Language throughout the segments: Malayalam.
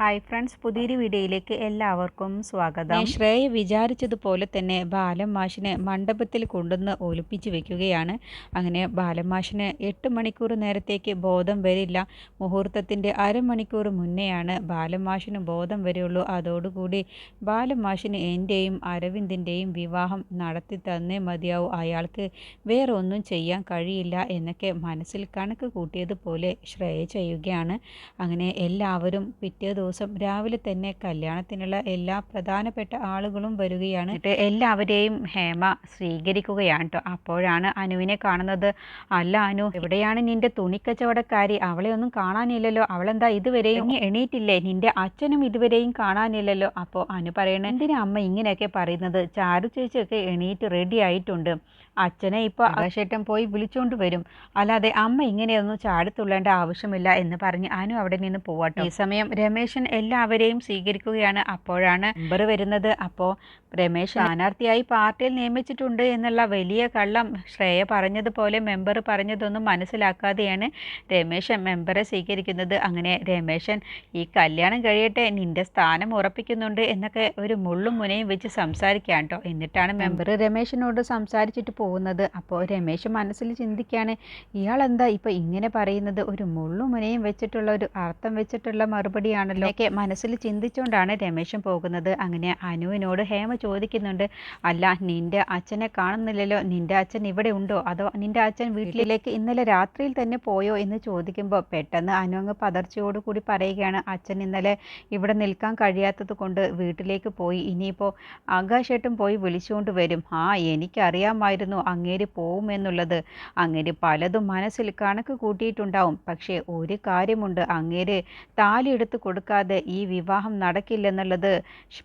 ഹായ് ഫ്രണ്ട്സ്, പുതിയൊരു വീഡിയോയിലേക്ക് എല്ലാവർക്കും സ്വാഗതം. ശ്രേയ വിചാരിച്ചതുപോലെ തന്നെ ബാലൻ മാഷിനെ മണ്ഡപത്തിൽ കൊണ്ടുവന്ന് ഒളിപ്പിച്ച് വെക്കുകയാണ്. അങ്ങനെ ബാലൻ മാഷിന് 8 മണിക്കൂർ നേരത്തേക്ക് ബോധം വരില്ല. മുഹൂർത്തത്തിൻ്റെ അരമണിക്കൂർ മുന്നെയാണ് ബാലൻ മാഷിന് ബോധം വരികയുള്ളൂ. അതോടുകൂടി ബാലൻ മാഷിന് എൻ്റെയും അരവിന്ദിൻ്റെയും വിവാഹം നടത്തി തന്നേ മതിയാവും, അയാൾക്ക് വേറെ ഒന്നും ചെയ്യാൻ കഴിയില്ല എന്നൊക്കെ മനസ്സിൽ കണക്ക് കൂട്ടിയതുപോലെ ശ്രേയ ചെയ്യുകയാണ്. അങ്ങനെ എല്ലാവരും പിറ്റേ ദിവസം രാവിലെ തന്നെ കല്യാണത്തിനുള്ള എല്ലാ പ്രധാനപ്പെട്ട ആളുകളും വരികയാണ്. എല്ലാവരെയും ഹേമ സ്വീകരിക്കുകയാണ് കേട്ടോ. അപ്പോഴാണ് അനുവിനെ കാണുന്നത്. അല്ല അനു, എവിടെയാണ് നിന്റെ തുണിക്കച്ചവടക്കാരി? അവളെ ഒന്നും കാണാനില്ലല്ലോ. അവളെന്താ ഇതുവരെയും എണീറ്റില്ലേ? നിന്റെ അച്ഛനും ഇതുവരെയും കാണാനില്ലല്ലോ. അപ്പോൾ അനു പറയണേ, എന്തിനാ അമ്മ ഇങ്ങനെയൊക്കെ പറയുന്നത്? ചാരു ചേച്ചിയൊക്കെ എണീറ്റ് റെഡി ആയിട്ടുണ്ട്. അച്ഛനെ ഇപ്പോൾ ആകാശേട്ടൻ പോയി വിളിച്ചുകൊണ്ട് വരും. അല്ലാതെ അമ്മ ഇങ്ങനെയൊന്നും ചാടിത്തുള്ളേണ്ട ആവശ്യമില്ല എന്ന് പറഞ്ഞ് അനു അവിടെ നിന്ന് പോവാട്ടോ. ഈ സമയം രമേശൻ എല്ലാവരെയും സ്വീകരിക്കുകയാണ്. അപ്പോഴാണ് മെമ്പർ വരുന്നത്. അപ്പോൾ രമേശ് സ്ഥാനാർത്ഥിയായി പാർട്ടിയിൽ നിയമിച്ചിട്ടുണ്ട് എന്നുള്ള വലിയ കള്ളം ശ്രേയ പറഞ്ഞതുപോലെ മെമ്പർ പറഞ്ഞതൊന്നും മനസ്സിലാക്കാതെയാണ് രമേശൻ മെമ്പറെ സ്വീകരിക്കുന്നത്. അങ്ങനെ രമേശൻ, ഈ കല്യാണം കഴിയട്ടെ, നിന്റെ സ്ഥാനം ഉറപ്പിക്കുന്നുണ്ട് എന്നൊക്കെ ഒരു മുള്ളും മുനയും വെച്ച് സംസാരിക്കാൻ കേട്ടോ. എന്നിട്ടാണ് മെമ്പർ രമേശനോട് സംസാരിച്ചിട്ട് പോകുന്നത്. അപ്പോൾ രമേശ് മനസ്സിൽ ചിന്തിക്കുകയാണ്, ഇയാളെന്താ ഇപ്പോൾ ഇങ്ങനെ പറയുന്നത്? ഒരു മുള്ളും മുനയും വെച്ചിട്ടുള്ള ഒരു അർത്ഥം വെച്ചിട്ടുള്ള മറുപടിയാണല്ലോ ഒക്കെ മനസ്സിൽ ചിന്തിച്ചുകൊണ്ടാണ് രമേശൻ പോകുന്നത്. അങ്ങനെ അനുവിനോട് ഹേമ ചോദിക്കുന്നുണ്ട്, അല്ല നിന്റെ അച്ഛനെ കാണുന്നില്ലല്ലോ, നിന്റെ അച്ഛൻ ഇവിടെ ഉണ്ടോ, അതോ നിന്റെ അച്ഛൻ വീട്ടിലേക്ക് ഇന്നലെ രാത്രിയിൽ തന്നെ പോയോ എന്ന് ചോദിക്കുമ്പോൾ പെട്ടെന്ന് അനു അങ്ങ് പതർച്ചയോടുകൂടി പറയുകയാണ്, അച്ഛൻ ഇന്നലെ ഇവിടെ നിൽക്കാൻ കഴിയാത്തത് കൊണ്ട് വീട്ടിലേക്ക് പോയി. ഇനിയിപ്പോൾ ആകാശേട്ടൻ പോയി വിളിച്ചുകൊണ്ട് വരും. എനിക്കറിയാമായിരുന്നു അങ്ങേര് പോവുമെന്നുള്ളത്. അങ്ങേര് പലതും മനസ്സിൽ കണക്ക് കൂട്ടിയിട്ടുണ്ടാവും. പക്ഷേ ഒരു കാര്യമുണ്ട്, അങ്ങേര് താലി എടുത്ത് കൊടുക്കാതെ ഈ വിവാഹം നടക്കില്ലെന്നുള്ളത്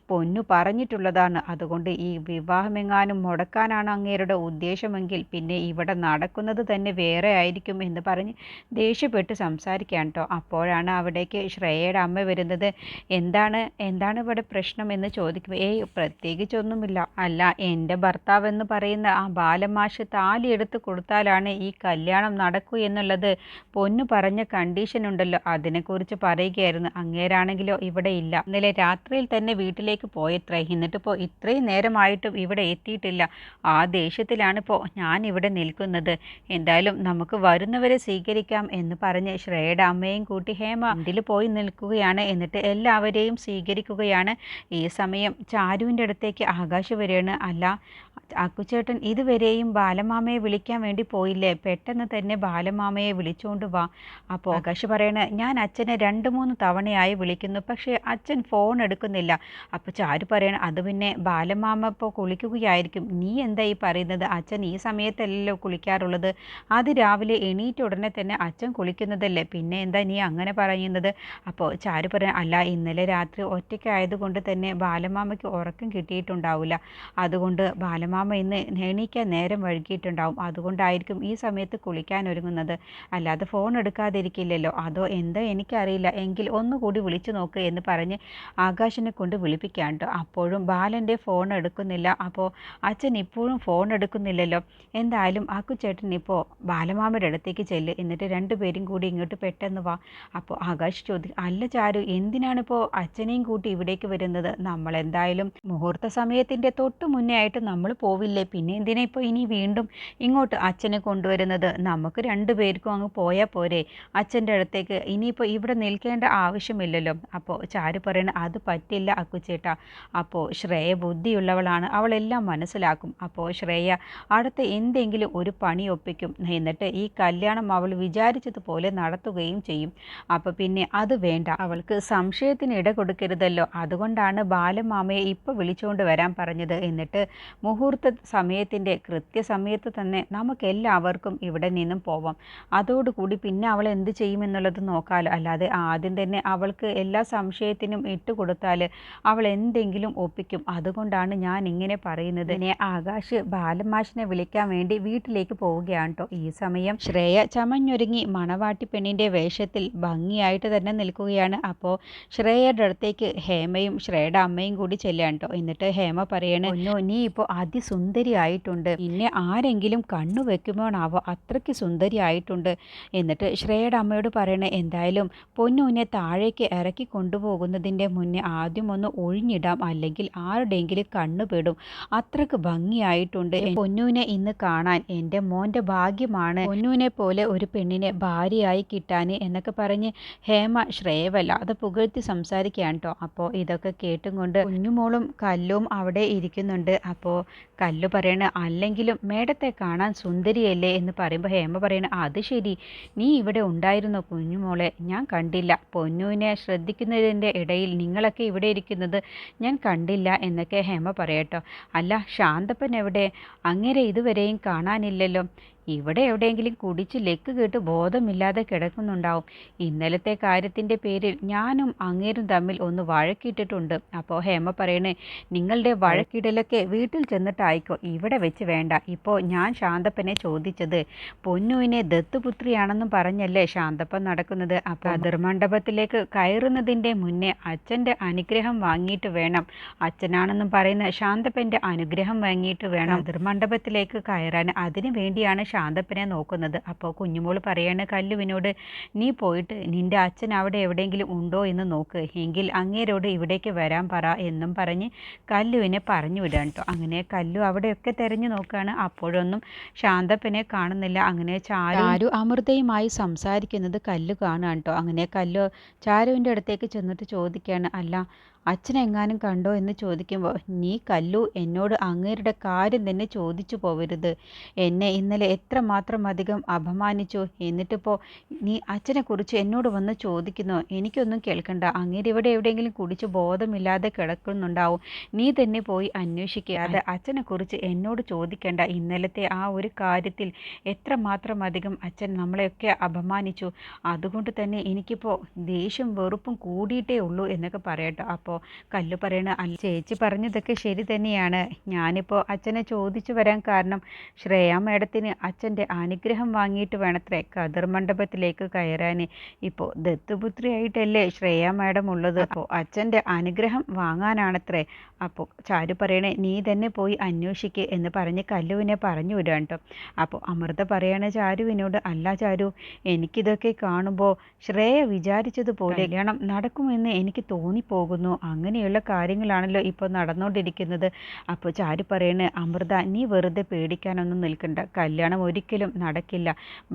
പൊന്നു പറഞ്ഞിട്ടുള്ളതാണ്. അതുകൊണ്ട് ഈ വിവാഹമെങ്ങാനും മുടക്കാനാണ് അങ്ങേരുടെ ഉദ്ദേശമെങ്കിൽ പിന്നെ ഇവിടെ നടക്കുന്നത് തന്നെ വേറെ ആയിരിക്കും എന്ന് പറഞ്ഞ് ദേഷ്യപ്പെട്ട് സംസാരിക്കാൻ കേട്ടോ. അപ്പോഴാണ് അവിടേക്ക് ശ്രേയയുടെ അമ്മ വരുന്നത്. എന്താണ് ഇവിടെ പ്രശ്നം എന്ന് ചോദിക്കുമ്പോൾ, പ്രത്യേകിച്ചൊന്നുമില്ല. അല്ല, എൻ്റെ ഭർത്താവെന്ന് പറയുന്ന ആ ബാലൻ മാഷ് താലി എടുത്ത് കൊടുത്താലാണ് ഈ കല്യാണം നടക്കൂ എന്നുള്ളത് പൊന്നു പറഞ്ഞ കണ്ടീഷൻ ഉണ്ടല്ലോ, അതിനെക്കുറിച്ച് പറയുകയായിരുന്നു. അങ്ങേരാണെങ്കിലോ ഇവിടെ ഇല്ല. ഇന്നലെ രാത്രിയിൽ തന്നെ വീട്ടിലേക്ക് പോയത്രേ. എന്നിട്ടിപ്പോൾ ഇത്രയും നേരമായിട്ടും ഇവിടെ എത്തിയിട്ടില്ല. ആ ദേഷ്യത്തിലാണിപ്പോൾ ഞാൻ ഇവിടെ നിൽക്കുന്നത്. എന്തായാലും നമുക്ക് വരുന്നവരെ സ്വീകരിക്കാം എന്ന് പറഞ്ഞ് ശ്രേയയുടെ അമ്മയും കൂട്ടി ഹേമ ഇതിൽ പോയി നിൽക്കുകയാണ്. എന്നിട്ട് എല്ലാവരെയും സ്വീകരിക്കുകയാണ്. ഈ സമയം ചാരുവിൻ്റെ അടുത്തേക്ക് ആകാശ് വരികയാണ്. അല്ല അക്കുച്ചേട്ടൻ ഇതുവരെയും ബാലമാമയെ വിളിക്കാൻ വേണ്ടി പോയില്ലേ? പെട്ടെന്ന് തന്നെ ബാലമാമയെ വിളിച്ചുകൊണ്ട് വാ. അപ്പോൾ ആകാശ് പറയണ, ഞാൻ അച്ഛനെ 2-3 തവണയായി വിളിക്കുന്നു, പക്ഷേ അച്ഛൻ ഫോൺ എടുക്കുന്നില്ല. അപ്പോൾ ചാരു പറയണ, അത് പിന്നെ ബാലമാമ ഇപ്പോൾ കുളിക്കുകയായിരിക്കും. നീ എന്താ ഈ പറയുന്നത്? അച്ഛൻ ഈ സമയത്തല്ലല്ലോ കുളിക്കാറുള്ളത്. അത് രാവിലെ എണീറ്റ ഉടനെ തന്നെ അച്ഛൻ കുളിക്കുന്നതല്ലേ, പിന്നെ എന്താ നീ അങ്ങനെ പറയുന്നത്? അപ്പോൾ ചാരു പറയണ, അല്ല ഇന്നലെ രാത്രി ഒറ്റയ്ക്കായതുകൊണ്ട് തന്നെ ബാലമാമയ്ക്ക് ഉറക്കം കിട്ടിയിട്ടുണ്ടാവില്ല. അതുകൊണ്ട് ബാലമാമ ഇന്ന് എണീക്കാൻ നേരം വൈകിയിട്ടുണ്ടാവും. അതുകൊണ്ടായിരിക്കും ഈ സമയത്ത് കുളിക്കാൻ ഒരുങ്ങുന്നത്. അല്ലാതെ ഫോൺ എടുക്കാതിരിക്കില്ലല്ലോ. അതോ എന്തോ എനിക്കറിയില്ല. എങ്കിൽ ഒന്നുകൂടി വിളിച്ചു നോക്ക് എന്ന് പറഞ്ഞ് ആകാശിനെ കൊണ്ട് വിളിപ്പിക്കാൻ കേട്ടോ. അപ്പോഴും ബാലൻ്റെ ഫോൺ എടുക്കുന്നില്ല. അപ്പോൾ അച്ഛൻ ഇപ്പോഴും ഫോൺ എടുക്കുന്നില്ലല്ലോ. എന്തായാലും അക്കുച്ചേട്ടൻ ഇപ്പോൾ ബാലമാമയുടെ അടുത്തേക്ക് ചെല്ല്, എന്നിട്ട് 2 പേരും കൂടി ഇങ്ങോട്ട് പെട്ടെന്ന് വാ. അപ്പോൾ ആകാശ് ചോദിക്കും, അല്ല ചാരു, എന്തിനാണിപ്പോൾ അച്ഛനെയും കൂട്ടി ഇവിടേക്ക് വരുന്നത്? നമ്മളെന്തായാലും മുഹൂർത്ത സമയത്തിൻ്റെ തൊട്ട് മുന്നേ ആയിട്ട് നമ്മൾ പോവില്ലേ? പിന്നെ എന്തിനാ ഇപ്പോൾ ഇനി വീണ്ടും ഇങ്ങോട്ട് അച്ഛനെ കൊണ്ടുവരുന്നത്? നമുക്ക് 2 പേർക്കും അങ്ങ് പോയാൽ പോരെ അച്ഛൻ്റെ അടുത്തേക്ക്? ഇനിയിപ്പോൾ ഇവിടെ നിൽക്കേണ്ട ആവശ്യമില്ലല്ലോ. അപ്പോൾ ചാരു പറയണ, അത് പറ്റില്ല അക്കുച്ചേട്ടാ. അപ്പോൾ ശ്രേയ ബുദ്ധിയുള്ളവളാണ്, അവളെല്ലാം മനസ്സിലാക്കും. അപ്പോൾ ശ്രേയ അടുത്ത എന്തെങ്കിലും ഒരു പണി ഒപ്പിക്കും. എന്നിട്ട് ഈ കല്യാണം അവൾ വിചാരിച്ചതുപോലെ നടത്തുകയും ചെയ്യും. അപ്പോൾ പിന്നെ അത് വേണ്ട, അവൾക്ക് സംശയത്തിന് ഇട കൊടുക്കരുതല്ലോ. അതുകൊണ്ടാണ് ബാലമാമയെ ഇപ്പോൾ വിളിച്ചുകൊണ്ട് വരാൻ പറഞ്ഞത്. എന്നിട്ട് മുഹൂർത്ത സമയത്തിൻ്റെ കൃത്യസമയത്ത് തന്നെ നമുക്കെല്ലാവർക്കും ഇവിടെ നിന്നും പോവാം. അതോടുകൂടി പിന്നെ അവൾ എന്ത് ചെയ്യുമെന്നുള്ളത് നോക്കാമല്ലോ. അല്ലാതെ ആദ്യം തന്നെ അവൾക്ക് എല്ലാ സംശയത്തിനും ഇട്ടുകൊടുത്താൽ അവൾ എന്തെങ്കിലും ഒപ്പിക്കും. അതുകൊണ്ടാണ് ഞാൻ ഇങ്ങനെ പറയുന്നത്. പിന്നെ ആകാശ് ബാലമാഷിനെ വിളിക്കാൻ വേണ്ടി വീട്ടിലേക്ക് പോവുകയാണ് കേട്ടോ. ഈ സമയം ശ്രേയ ചമഞ്ഞൊരുങ്ങി മണവാട്ടി പെണ്ണിൻ്റെ വേഷത്തിൽ ഭംഗിയായിട്ട് തന്നെ നിൽക്കുകയാണ്. അപ്പോൾ ശ്രേയയുടെ അടുത്തേക്ക് ഹേമയും ശ്രേയയുടെ അമ്മയും കൂടി ചെല്ലുകയാണ് കേട്ടോ. എന്നിട്ട് ഹേമ പറയണ, നീ ഇപ്പോൾ അതിസുന്ദരിയായിട്ടുണ്ട്, പിന്നെ ആരെങ്കിലും കണ്ണു വെക്കുമ്പോഴാവോ അത്രയ്ക്ക് സുന്ദരിയായിട്ടുണ്ട്. എന്നിട്ട് ശ്രേയയുടെ അമ്മയോട് പറയണേ, എന്തായാലും പൊന്നൂനെ താഴേക്ക് ഇറക്കി കൊണ്ടുപോകുന്നതിൻ്റെ മുന്നേ ആദ്യം ഒന്ന് ഒഴിഞ്ഞിടാം, അല്ലെങ്കിൽ ആരുടെയെങ്കിലും കണ്ണുപെടും, അത്രയ്ക്ക് ഭംഗിയായിട്ടുണ്ട്. പൊന്നൂനെ ഇന്ന് കാണാൻ എൻ്റെ മോൻ്റെ ഭാഗ്യമാണ്, പൊന്നൂനെ പോലെ ഒരു പെണ്ണിനെ ഭാര്യയായി കിട്ടാൻ എന്നൊക്കെ പറഞ്ഞ് ഹേമ ശ്രേയ വല്ലാതെ പുകഴ്ത്തി സംസാരിക്കുകയാണ് കേട്ടോ. അപ്പോൾ ഇതൊക്കെ കേട്ടും കൊണ്ട് കുഞ്ഞുമോളും കല്ലും അവിടെ ഇരിക്കുന്നുണ്ട്. അപ്പോൾ കല്ലു പറയണ, അല്ലെങ്കിലും മേഡത്തെ കാണാൻ സുന്ദരിയല്ലേ എന്ന് പറയുമ്പോൾ ഹേമ പറയണ, അത് ശരി, നീ ഇവിടെ ഉണ്ടായിരുന്നോ കുഞ്ഞുമോളെ, ഞാൻ കണ്ടില്ല, പൊന്നുവിനെ ശ്രദ്ധിക്കുന്നതിൻ്റെ ഇടയിൽ നിങ്ങളൊക്കെ ഇവിടെ ഇരിക്കുന്നത് ഞാൻ കണ്ടില്ല എന്നൊക്കെ ഹേമ പറയട്ടോ. അല്ല, ശാന്തപ്പൻ എവിടെ, അങ്ങേരെ ഇതുവരെയും കാണാനില്ലല്ലോ, ഇവിടെ എവിടെയെങ്കിലും കുടിച്ച് ലെക്ക് കേട്ട് ബോധമില്ലാതെ കിടക്കുന്നുണ്ടാവും, ഇന്നലത്തെ കാര്യത്തിൻ്റെ പേരിൽ ഞാനും അങ്ങേരും തമ്മിൽ ഒന്ന് വഴക്കിട്ടിട്ടുണ്ട്. അപ്പോൾ ഹേമ പറയണേ, നിങ്ങളുടെ വഴക്കിടലൊക്കെ വീട്ടിൽ ചെന്നിട്ടായിക്കോ, ഇവിടെ വെച്ച് വേണ്ട. ഇപ്പോൾ ഞാൻ ശാന്തപ്പനെ ചോദിച്ചത് പൊന്നുവിനെ ദത്തുപുത്രിയാണെന്നും പറഞ്ഞല്ലേ ശാന്തപ്പൻ നടക്കുന്നത്. അപ്പോൾ അതിർമണ്ഡപത്തിലേക്ക് കയറുന്നതിൻ്റെ മുന്നേ അച്ഛൻ്റെ അനുഗ്രഹം വാങ്ങിയിട്ട് വേണം, അച്ഛനാണെന്നും പറയുന്ന ശാന്തപ്പൻ്റെ അനുഗ്രഹം വാങ്ങിയിട്ട് വേണം അതിർമണ്ഡപത്തിലേക്ക് കയറാൻ, അതിനു വേണ്ടിയാണ് ശാന്തപ്പനെ നോക്കുന്നത്. അപ്പോൾ കുഞ്ഞുമോൾ പറയാണ് കല്ലുവിനോട്, നീ പോയിട്ട് നിൻ്റെ അച്ഛൻ അവിടെ എവിടെയെങ്കിലും ഉണ്ടോ എന്ന് നോക്ക്, എങ്കിൽ അങ്ങേരോട് ഇവിടേക്ക് വരാൻ പറ എന്നും പറഞ്ഞ് കല്ലുവിനെ പറഞ്ഞു വിടാൻ കേട്ടോ. അങ്ങനെ കല്ലു അവിടെയൊക്കെ തിരഞ്ഞു നോക്കുകയാണ്, അപ്പോഴൊന്നും ശാന്തപ്പനെ കാണുന്നില്ല. അങ്ങനെ ചാരു അമൃതയുമായി സംസാരിക്കുന്നത് കല്ലു കാണുകയാണ് കേട്ടോ. അങ്ങനെ കല്ലു ചാരുവിൻ്റെ അടുത്തേക്ക് ചെന്നിട്ട് ചോദിക്കുകയാണ്, അല്ല അച്ഛനെങ്ങാനും കണ്ടോ എന്ന് ചോദിക്കുമ്പോൾ, നീ കല്ലു എന്നോട് അങ്ങേരുടെ കാര്യം തന്നെ ചോദിച്ചു പോവരുത്, എന്നെ ഇന്നലെ എത്രമാത്രം അധികം അപമാനിച്ചു, എന്നിട്ടിപ്പോൾ നീ അച്ഛനെക്കുറിച്ച് എന്നോട് വന്ന് ചോദിക്കുന്നു, എനിക്കൊന്നും കേൾക്കണ്ട, അങ്ങേര് ഇവിടെ എവിടെയെങ്കിലും കുടിച്ച് ബോധമില്ലാതെ കിടക്കുന്നുണ്ടാവും, നീ തന്നെ പോയി അന്വേഷിക്കുക, അത് അച്ഛനെക്കുറിച്ച് എന്നോട് ചോദിക്കേണ്ട, ഇന്നലത്തെ ആ ഒരു കാര്യത്തിൽ എത്രമാത്രം അധികം അച്ഛൻ നമ്മളെയൊക്കെ അപമാനിച്ചു, അതുകൊണ്ട് തന്നെ എനിക്കിപ്പോൾ ദേഷ്യം വെറുപ്പും കൂടിയിട്ടേ ഉള്ളൂ എന്നൊക്കെ പറയട്ടോ. അപ്പോൾ കല്ലു പറയണ, അല്ല ചേച്ചി പറഞ്ഞതൊക്കെ ശരി തന്നെയാണ്, ഞാനിപ്പോൾ അച്ഛനെ ചോദിച്ചു വരാൻ കാരണം ശ്രേയ മേഡത്തിന് അച്ഛൻ്റെ അനുഗ്രഹം വാങ്ങിയിട്ട് വേണത്രേ കതിർ മണ്ഡപത്തിലേക്ക് കയറാൻ, ഇപ്പോൾ ദത്തുപുത്രിയായിട്ടല്ലേ ശ്രേയ മേഡം ഉള്ളത്, അപ്പോൾ അച്ഛൻ്റെ അനുഗ്രഹം വാങ്ങാനാണത്രേ. അപ്പോൾ ചാരു പറയണേ, നീ തന്നെ പോയി അന്വേഷിക്കുക എന്ന് പറഞ്ഞ് കല്ലുവിനെ പറഞ്ഞു വിടാൻ കേട്ടോ. അപ്പോൾ അമൃത പറയാണ് ചാരുവിനോട്, അല്ല ചാരു, എനിക്കിതൊക്കെ കാണുമ്പോൾ ശ്രേയ വിചാരിച്ചതുപോലെ കല്യാണം നടക്കുമെന്ന് എനിക്ക് തോന്നിപ്പോകുന്നു, അങ്ങനെയുള്ള കാര്യങ്ങളാണല്ലോ ഇപ്പോൾ നടന്നുകൊണ്ടിരിക്കുന്നത്. അപ്പോൾ ചാരു പറയണേ, അമൃത നീ വെറുതെ പേടിക്കാനൊന്നും നിൽക്കണ്ട, കല്യാണം ഒരിക്കലും നടക്കില്ല,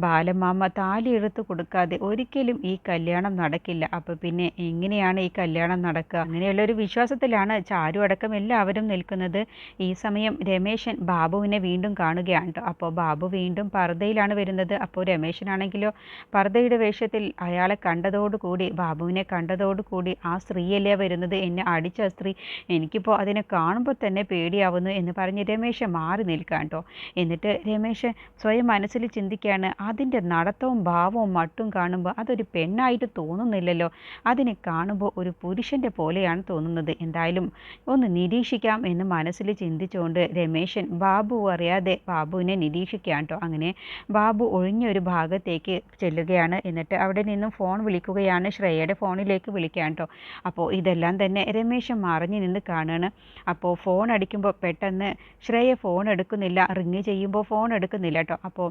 ബാലമാമ താലി എടുത്ത് കൊടുക്കാതെ ഒരിക്കലും ഈ കല്യാണം നടക്കില്ല, അപ്പോൾ പിന്നെ എങ്ങനെയാണ് ഈ കല്യാണം നടക്കുക, അങ്ങനെയുള്ളൊരു വിശ്വാസത്തിലാണ് ചാരു അടക്കം എല്ലാവരും നിൽക്കുന്നത്. ഈ സമയം രമേശൻ ബാബുവിനെ വീണ്ടും കാണുകയാണ് കേട്ടോ. അപ്പോൾ ബാബു വീണ്ടും പർദ്ദയിലാണ് വരുന്നത്. അപ്പോൾ രമേശനാണെങ്കിലോ പർദ്ദയുടെ വേഷത്തിൽ അയാളെ കണ്ടതോടുകൂടി, ബാബുവിനെ കണ്ടതോടുകൂടി, ആ സ്ത്രീയല്ലേ വരുന്നത്, എന്നെ അടിച്ച സ്ത്രീ, എനിക്കിപ്പോൾ അതിനെ കാണുമ്പോൾ തന്നെ പേടിയാവുന്നു എന്ന് പറഞ്ഞ് രമേശൻ മാറി നിൽക്കാൻ കേട്ടോ. എന്നിട്ട് രമേശൻ സ്വയം മനസ്സിൽ ചിന്തിക്കുകയാണ്, അതിൻ്റെ നടത്തവും ഭാവവും മട്ടും കാണുമ്പോൾ അതൊരു പെണ്ണായിട്ട് തോന്നുന്നില്ലല്ലോ, അതിനെ കാണുമ്പോൾ ഒരു പുരുഷൻ്റെ പോലെയാണ് തോന്നുന്നത്, എന്തായാലും ഒന്ന് നിരീക്ഷിക്കാം എന്ന് മനസ്സിൽ ചിന്തിച്ചുകൊണ്ട് രമേശൻ ബാബു അറിയാതെ ബാബുവിനെ നിരീക്ഷിക്കുകയാണ് കേട്ടോ. അങ്ങനെ ബാബു ഒഴിഞ്ഞൊരു ഭാഗത്തേക്ക് ചെല്ലുകയാണ്. എന്നിട്ട് അവിടെ നിന്നും ഫോൺ വിളിക്കുകയാണ്, ശ്രേയയുടെ ഫോണിലേക്ക് വിളിക്കാൻ കേട്ടോ. അപ്പോൾ ഇതെല്ലാം തന്നെ രമേശൻ മറിഞ്ഞു നിന്ന് കാണുകയാണ്. അപ്പോൾ ഫോൺ അടിക്കുമ്പോൾ പെട്ടെന്ന് ശ്രേയ ഫോൺ എടുക്കുന്നില്ല, റിങ് ചെയ്യുമ്പോൾ ഫോൺ എടുക്കുന്നില്ല കേട്ടോ. അപ്പോൾ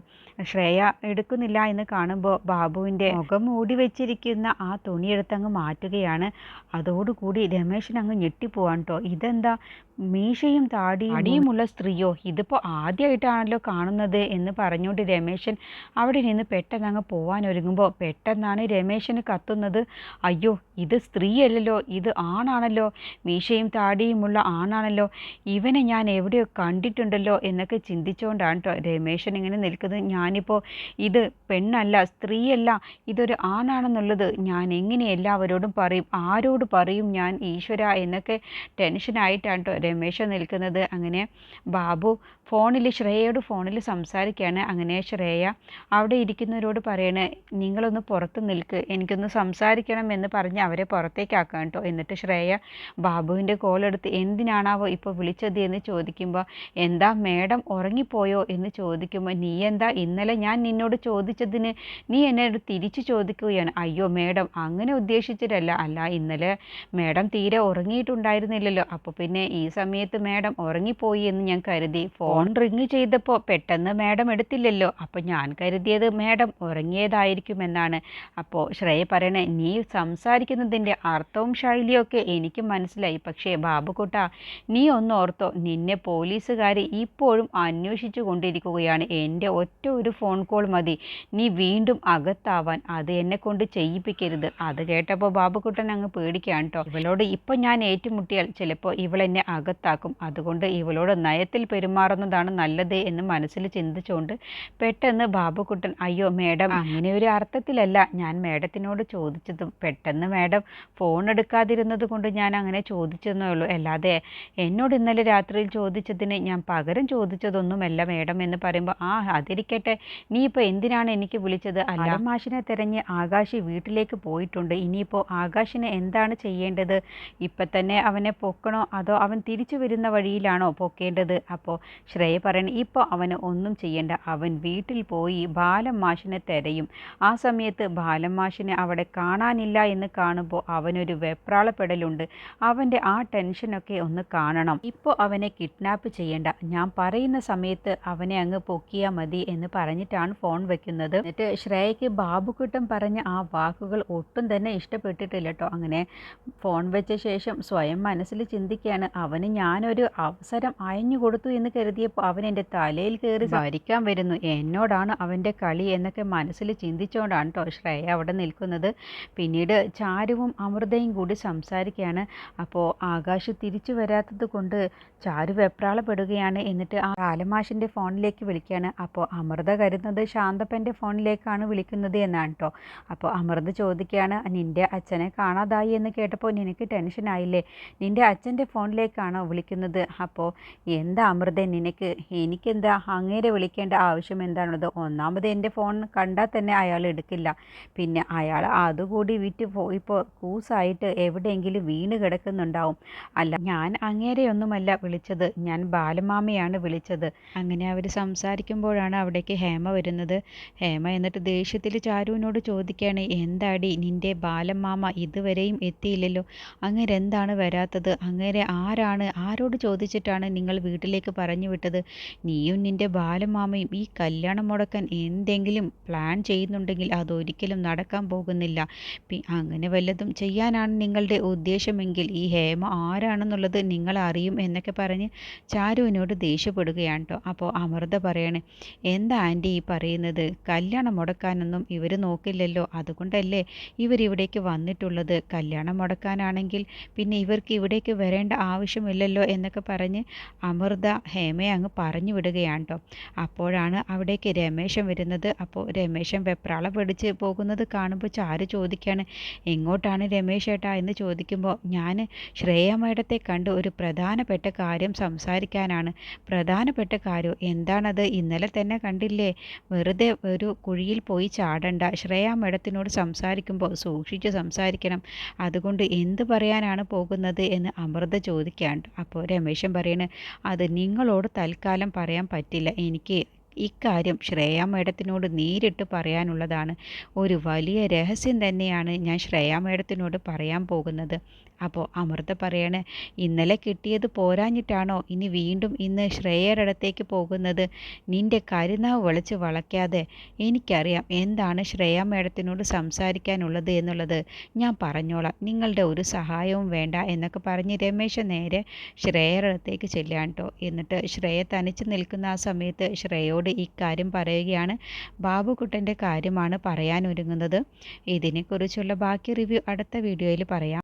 ശ്രേയ എടുക്കുന്നില്ല എന്ന് കാണുമ്പോൾ ബാബുവിൻ്റെ മുഖം മൂടി വെച്ചിരിക്കുന്ന ആ തുണിയെടുത്തങ്ങ് മാറ്റുകയാണ്. അതോടുകൂടി രമേശൻ അങ്ങ് ഞെട്ടിപ്പോവാൻ കേട്ടോ. ഇതെന്താ മീശയും താടിയുമുള്ള സ്ത്രീയോ, ഇതിപ്പോൾ ആദ്യമായിട്ടാണല്ലോ കാണുന്നത് എന്ന് പറഞ്ഞുകൊണ്ട് രമേശൻ അവിടെ നിന്ന് പെട്ടെന്ന് അങ്ങ് പോവാൻ ഒരുങ്ങുമ്പോൾ പെട്ടെന്നാണ് രമേശന് കത്തുന്നത്, അയ്യോ ഇത് സ്ത്രീയല്ലല്ലോ, ഇത് ആണാണല്ലോ, മീശയും താടിയുമുള്ള ആണാണല്ലോ, ഇവനെ ഞാൻ എവിടെയോ കണ്ടിട്ടുണ്ടല്ലോ എന്നൊക്കെ ചിന്തിച്ചുകൊണ്ടാണ് കേട്ടോ രമേശൻ ഇങ്ങനെ നിൽക്കുന്നത്. ഞാനിപ്പോൾ ഇത് പെണ്ണല്ല, സ്ത്രീയല്ല, ഇതൊരു ആണാണെന്നുള്ളത് ഞാൻ എങ്ങനെ എല്ലാവരോടും പറയും, ആരോട് പറയും ഞാൻ ഈശ്വര എന്നൊക്കെ ടെൻഷനായിട്ടാണ് കേട്ടോ രമേശൻ നിൽക്കുന്നത്. അങ്ങനെ ബാബു ശ്രേയയോട് ഫോണിൽ സംസാരിക്കുകയാണ്. അങ്ങനെ ശ്രേയ അവിടെ ഇരിക്കുന്നവരോട് പറയണേ, നിങ്ങളൊന്ന് പുറത്ത് നിൽക്ക്, എനിക്കൊന്ന് സംസാരിക്കണം എന്ന് പറഞ്ഞ് അവരെ പുറത്തേക്കാക്കാം കേട്ടോ. എന്നിട്ട് ശ്രേയ ബാബുവിൻ്റെ കോളെടുത്ത്, എന്തിനാണാവോ ഇപ്പോൾ വിളിച്ചത് എന്ന് ചോദിക്കുമ്പോൾ, എന്താ മേഡം ഉറങ്ങിപ്പോയോ എന്ന് ചോദിക്കുമ്പോൾ, ചോദിക്കുമ്പോൾ നീ എന്താ ഇന്നലെ ഞാൻ നിന്നോട് ചോദിച്ചതിന് നീ എന്നോട് തിരിച്ചു ചോദിക്കുകയാണ്. അയ്യോ മേഡം, അങ്ങനെ ഉദ്ദേശിച്ചിട്ടല്ല. അല്ല, ഇന്നലെ മേഡം തീരെ ഉറങ്ങിയിട്ടുണ്ടായിരുന്നില്ലല്ലോ, അപ്പോൾ പിന്നെ ഈ സമയത്ത് മേഡം ഉറങ്ങിപ്പോയി എന്ന് ഞാൻ കരുതി. ഫോൺ റിങ് ചെയ്തപ്പോൾ പെട്ടെന്ന് മേഡം എടുത്തില്ലല്ലോ, അപ്പോൾ ഞാൻ കരുതിയത് മേഡം ഉറങ്ങിയതായിരിക്കുമെന്നാണ്. അപ്പോൾ ശ്രേയ പറയണേ, നീ സംസാരിക്കുന്നതിൻ്റെ അർത്ഥവും ശൈലിയൊക്കെ എനിക്ക് മനസ്സിലായി. പക്ഷേ ബാബുക്കുട്ട, നീ ഒന്ന് ഓർത്തോ, നിന്നെ പോലീസുകാർ ഇപ്പോഴും അന്വേഷിച്ചു കൊണ്ടിരിക്കുകയാണ്. എൻ്റെ ഒറ്റ ഒരു ഫോൺ കോൾ മതി നീ വീണ്ടും അകത്താവാൻ. അത് എന്നെ കൊണ്ട് ചെയ്യിപ്പിക്കരുത്. അത് കേട്ടപ്പോൾ ബാബുക്കുട്ടൻ അങ്ങ് പേടിക്കുകയാണ് കേട്ടോ. ഇവളോട് ഇപ്പം ഞാൻ ഏറ്റുമുട്ടിയാൽ ചിലപ്പോൾ ഇവളെന്നെ അകത്താക്കും. അതുകൊണ്ട് ഇവളോട് നയത്തിൽ പെരുമാറുന്നതാണ് നല്ലത് എന്ന് മനസ്സിൽ ചിന്തിച്ചുകൊണ്ട് പെട്ടെന്ന് ബാബുക്കുട്ടൻ, അയ്യോ മേഡം, അങ്ങനെ ഒരു അർത്ഥത്തിലല്ല ഞാൻ മേഡത്തിനോട് ചോദിച്ചതും. പെട്ടെന്ന് മേഡം ഫോൺ എടുക്കാതിരുന്നത് കൊണ്ട് ഞാൻ അങ്ങനെ ചോദിച്ചെന്നേ ഉള്ളൂ. അല്ലാതെ എന്നോട് ഇന്നലെ രാത്രിയിൽ ചോദിച്ചതിന് ഞാൻ പകരം ചോദിച്ചതൊന്നുമല്ല മേഡം എന്ന് പറയുമ്പോൾ, അതിരിക്കട്ടെ, നീ ഇപ്പോൾ എന്തിനാണ് എനിക്ക് വിളിച്ചത്? അല്ല, മാഷിനെ തിരഞ്ഞ് ആകാശ് വീട്ടിലേക്ക് പോയിട്ടുണ്ട്. ഇനിയിപ്പോൾ ആകാശിന് എന്താണ് ചെയ്യേണ്ടത്? ഇപ്പം തന്നെ അവനെ പൊക്കണോ അതോ അവൻ തിരിച്ചു വരുന്ന വഴിയിലാണോ പൊക്കേണ്ടത്? അപ്പോൾ ശ്രേയ പറയണ, ഇപ്പോൾ അവന് ഒന്നും ചെയ്യേണ്ട. അവൻ വീട്ടിൽ പോയി ബാലൻ മാഷിനെ തിരയും. ആ സമയത്ത് ബാലൻ മാഷിനെ അവിടെ കാണാനില്ല എന്ന് കാണുമ്പോൾ അവനൊരു വെപ്രാളപ്പെടലുണ്ട്. അവൻ്റെ ആ ടെൻഷനൊക്കെ ഒന്ന് കാണണം. ഇപ്പോൾ അവനെ കിഡ്നാപ്പ് ചെയ്യേണ്ട. ഞാൻ പറയുന്ന സമയത്ത് അവനെ അങ്ങ് പൊക്കിയാൽ മതി എന്ന് പറഞ്ഞിട്ടാണ് ഫോൺ വെക്കുന്നത്. എന്നിട്ട് ശ്രേയയ്ക്ക് ബാബുക്കുട്ടൻ പറഞ്ഞ ആ വാക്കുകൾ ഒട്ടും തന്നെ ഇഷ്ടപ്പെട്ടിട്ടില്ല കേട്ടോ. അങ്ങനെ ഫോൺ വെച്ച ശേഷം സ്വയം മനസ്സിൽ ചിന്തിക്കുകയാണ്, അവന് ഞാനൊരു അവസരം അയഞ്ഞു കൊടുത്തു എന്ന് കരുതിയപ്പോൾ അവൻ എൻ്റെ തലയിൽ കയറി ഭരിക്കാൻ വരുന്നു. എന്നോടാണ് അവൻ്റെ കളി എന്നൊക്കെ മനസ്സിൽ ചിന്തിച്ചുകൊണ്ടാണ് കേട്ടോ ശ്രേയ അവിടെ നിൽക്കുന്നത്. പിന്നീട് ചാരുവും അമൃതയും കൂടി സംസാരിക്കുകയാണ്. അപ്പോൾ ആകാശ് തിരിച്ചു വരാത്തത് കൊണ്ട് ചാരു വെപ്രാളപ്പെടുകയാണ്. എന്നിട്ട് ആ ബാലമാഷിൻ്റെ ഫോണിലേക്ക് വിളിക്കുകയാണ്. അപ്പോൾ അമൃത കരുതുന്നത് ശാന്തപ്പൻ്റെ ഫോണിലേക്കാണ് വിളിക്കുന്നത് എന്നാണ് കേട്ടോ. അപ്പോൾ അമൃത ചോദിക്കുകയാണ്, നിൻ്റെ അച്ഛനെ കാണാതായി എന്ന് കേട്ടപ്പോൾ നിനക്ക് ടെൻഷനായില്ലേ? നിൻ്റെ അച്ഛൻ്റെ ഫോണിലേക്കാണോ വിളിക്കുന്നത്? അപ്പോൾ എന്താ അമൃത നിനക്ക്? എനിക്കെന്താ അങ്ങേരെ വിളിക്കേണ്ട ആവശ്യം എന്താണുള്ളത്? ഒന്നാമത് എൻ്റെ ഫോൺ കണ്ടാൽ തന്നെ അയാൾ എടുക്കില്ല. പിന്നെ അയാൾ അതുകൂടി വിറ്റ് ഇപ്പോൾ കൂസായിട്ട് എവിടെയെങ്കിലും വീണ് കിടക്കുന്നുണ്ടാവും. അല്ല, ഞാൻ അങ്ങേരെയൊന്നുമല്ല വിളിച്ചത്, ഞാൻ ബാലമാമയാണ് വിളിച്ചത്. അങ്ങനെ അവർ സംസാരിക്കുമ്പോഴാണ് അവിടേക്ക് ഹേമ വരുന്നത്. ഹേമ എന്നിട്ട് ദേഷ്യത്തിൽ ചാരുവിനോട് ചോദിക്കുകയാണ്, എന്താടി നിൻ്റെ ബാലമാമ ഇതുവരെയും എത്തിയില്ലല്ലോ, അങ്ങേരെ എന്താണ് വരാത്തത്? അങ്ങേരെ ആരോട് ചോദിച്ചിട്ടാണ് നിങ്ങൾ വീട്ടിലേക്ക് പറഞ്ഞു വിട്ടത്? നീയും നിൻ്റെ ബാലമാമയും ഈ കല്യാണം മുടക്കാൻ എന്തെങ്കിലും പ്ലാൻ ചെയ്യുന്നുണ്ടെങ്കിൽ അതൊരിക്കലും നടക്കാൻ പോകുന്നില്ല. അങ്ങനെ വല്ലതും ചെയ്യാനാണ് നിങ്ങളുടെ ഉദ്ദേശമെങ്കിൽ ഈ ഹേമ ആരാണെന്നുള്ളത് നിങ്ങൾ അറിയും എന്നൊക്കെ പറഞ്ഞ് ചാരുവിനോട് ദേഷ്യപ്പെടുകയാണ് കേട്ടോ. അപ്പോൾ അമൃത പറയാണ്, എന്താ ആൻറ്റി ഈ പറയുന്നത്? കല്യാണം മുടക്കാനൊന്നും ഇവർ നോക്കില്ലല്ലോ, അതുകൊണ്ടല്ലേ ഇവരിവിടേക്ക് വന്നിട്ടുള്ളത്. കല്യാണം മുടക്കാനാണെങ്കിൽ പിന്നെ ഇവർക്ക് ഇവിടേക്ക് വരേണ്ട ആവശ്യമില്ലല്ലോ എന്നൊക്കെ പറഞ്ഞ് അമൃത ഹേമയെ അങ്ങ് പറഞ്ഞു വിടുകയാണ് കേട്ടോ. അപ്പോഴാണ് അവിടേക്ക് രമേശൻ വരുന്നത്. അപ്പോൾ രമേശൻ വെപ്രാള പിടിച്ച് പോകുന്നത് കാണുമ്പോൾ ചാരു ചോദിക്കുകയാണ്, എങ്ങോട്ടാണ് രമേശ് ഏട്ടാ എന്ന് ചോദിക്കുമ്പോൾ, ഞാൻ ശ്രേയ മേഡത്തെ കണ്ട് ഒരു പ്രധാനപ്പെട്ട കാര്യം സംസാരിക്കാനാണ്. പ്രധാനപ്പെട്ട കാര്യം എന്താണത്? ഇന്നലെ തന്നെ കണ്ടില്ലേ? വെറുതെ ഒരു കുഴിയിൽ പോയി ചാടണ്ട. ശ്രേയ മേഡത്തിനോട് സംസാരിക്കുമ്പോൾ സൂക്ഷിച്ച് സംസാരിക്കണം. അതുകൊണ്ട് എന്ത് പറയാനാണ് പോകുന്നത് എന്ന് അമൃത ചോദിക്കാണ്ട്. അപ്പോൾ രമേശൻ പറയണ്, അത് നിങ്ങളോട് തൽക്കാലം പറയാൻ പറ്റില്ല. എനിക്ക് ഇക്കാര്യം ശ്രേയ മേഡത്തിനോട് നേരിട്ട് പറയാനുള്ളതാണ്. ഒരു വലിയ രഹസ്യം തന്നെയാണ് ഞാൻ ശ്രേയ മേഡത്തിനോട് പറയാൻ പോകുന്നത്. അപ്പോൾ അമൃത പറയാണ്, ഇന്നലെ കിട്ടിയത് പോരാഞ്ഞിട്ടാണോ ഇനി വീണ്ടും ഇന്ന് ശ്രേയയുടെ അടുത്തേക്ക് പോകുന്നത്? നിൻ്റെ കരുനാവ് വിളിച്ച് വളയ്ക്കാതെ. എനിക്കറിയാം എന്താണ് ശ്രേയ മേഡത്തിനോട് സംസാരിക്കാനുള്ളത് എന്നുള്ളത്. ഞാൻ പറഞ്ഞോളാം, നിങ്ങളുടെ ഒരു സഹായവും വേണ്ട എന്നൊക്കെ പറഞ്ഞ് രമേശ് നേരെ ശ്രേയയുടെ അടുത്തേക്ക് ചെല്ലുകയാണ് കേട്ടോ. എന്നിട്ട് ശ്രേയ തനിച്ച് നിൽക്കുന്ന ആ സമയത്ത് ശ്രേയോട് ഇക്കാര്യം പറയുകയാണ്. ബാബുക്കുട്ടൻ്റെ കാര്യമാണ് പറയാനൊരുങ്ങുന്നത്. ഇതിനെക്കുറിച്ചുള്ള ബാക്കി റിവ്യൂ അടുത്ത വീഡിയോയിൽ പറയാം.